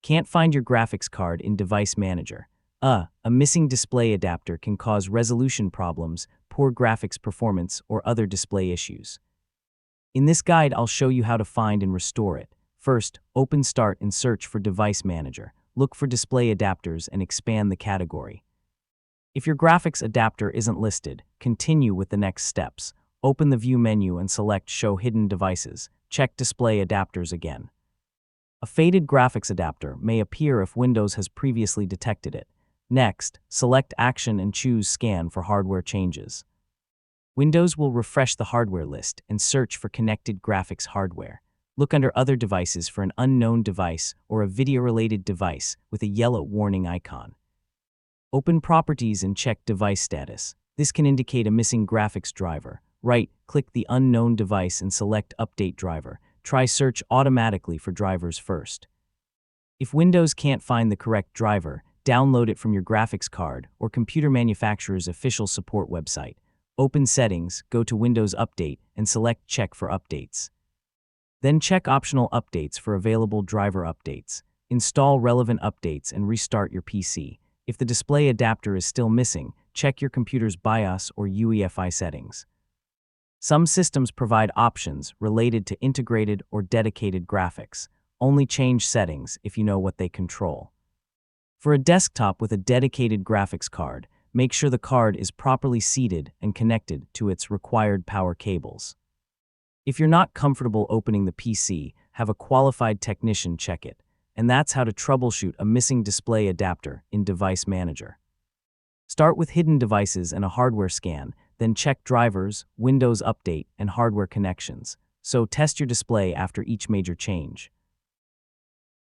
Can't find your graphics card in Device Manager. A missing display adapter can cause resolution problems, poor graphics performance, or other display issues. In this guide, I'll show you how to find and restore it. First, open Start and search for Device Manager. Look for display adapters and expand the category. If your graphics adapter isn't listed, continue with the next steps. Open the View menu and select Show Hidden Devices. Check Display Adapters again. A faded graphics adapter may appear if Windows has previously detected it. Next, select Action and choose Scan for hardware changes. Windows will refresh the hardware list and search for connected graphics hardware. Look under Other Devices for an unknown device or a video-related device with a yellow warning icon. Open Properties and check Device Status. This can indicate a missing graphics driver. Right-click the unknown device and select Update Driver. Try Search automatically for drivers first. If Windows can't find the correct driver, download it from your graphics card or computer manufacturer's official support website. Open Settings, go to Windows Update, and select Check for Updates. Then check Optional Updates for available driver updates. Install relevant updates and restart your PC. If the display adapter is still missing, check your computer's BIOS or UEFI settings. Some systems provide options related to integrated or dedicated graphics. Only change settings if you know what they control. For a desktop with a dedicated graphics card, make sure the card is properly seated and connected to its required power cables. If you're not comfortable opening the PC, have a qualified technician check it. And that's how to troubleshoot a missing display adapter in Device Manager. Start with hidden devices and a hardware scan, then check drivers, Windows Update, and hardware connections. So test your display after each major change.